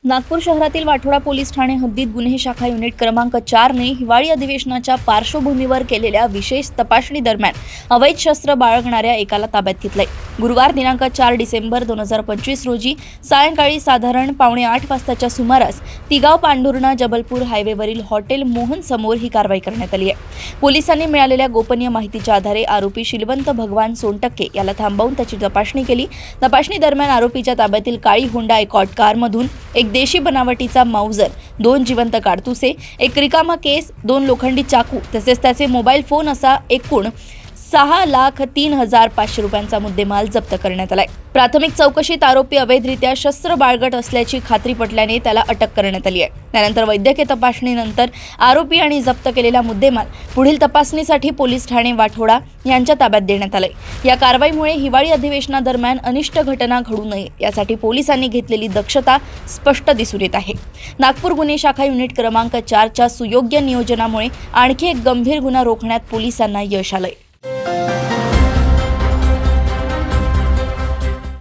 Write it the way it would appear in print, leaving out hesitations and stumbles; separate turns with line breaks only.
नागपूर शहरातील वाठोडा पोलीस ठाणे हद्दीत गुन्हे शाखा युनिट क्रमांक 4 ने हिवाळी अधिवेशनाच्या पार्श्वभूमीवर केलेल्या विशेष तपासणी दरम्यान अवैध शस्त्र बाळगणाऱ्या एकाला ताब्यात घेतलंय। गुरुवार दिनांक 4 डिसेंबर 2025 रोजी सायंकाळी साधारण 7:45 वाजताच्या सुमारास तिगाव पांढुर्णा जबलपूर हायवेवरील हॉटेल मोहन समोर ही कारवाई करण्यात आली आहे। पोलिसांनी मिळालेल्या गोपनीय माहितीच्या आधारे आरोपी शिलवंत भगवान सोनटक्के याला थांबवून त्याची तपासणी केली। तपासणी दरम्यान आरोपीच्या ताब्यातील काळी होंडा एकॉर्ड कारमधून एक देशी बनावटीचा माउजर, 2 जिवंत काडतुसे, एक रिकामा केस, 2 लोखंडी चाकू तसेच त्याचे मोबाईल फोन असा एकूण 6,03,500 रुपयांचा मुद्देमाल जप्त करण्यात आलाय। प्राथमिक चौकशीत आरोपी अवैधरित्या शस्त्र बाळगत असल्याची खात्री पटल्याने त्याला अटक करण्यात आली आहे। त्यानंतर वैद्यकीय तपासणीनंतर आरोपी आणि जप्त केलेला मुद्देमाल पुढील तपासणीसाठी पोलीस ठाणे वाठोडा यांच्या ताब्यात देण्यात आले। या कारवाईमुळे हिवाळी अधिवेशनादरम्यान अनिष्ट घटना घडू नये यासाठी पोलिसांनी घेतलेली दक्षता स्पष्ट दिसून येत आहे। नागपूर गुन्हे शाखा युनिट क्रमांक 4 च्या सुयोग्य नियोजनामुळे आणखी एक गंभीर गुन्हा रोखण्यात पोलिसांना यश आलंय।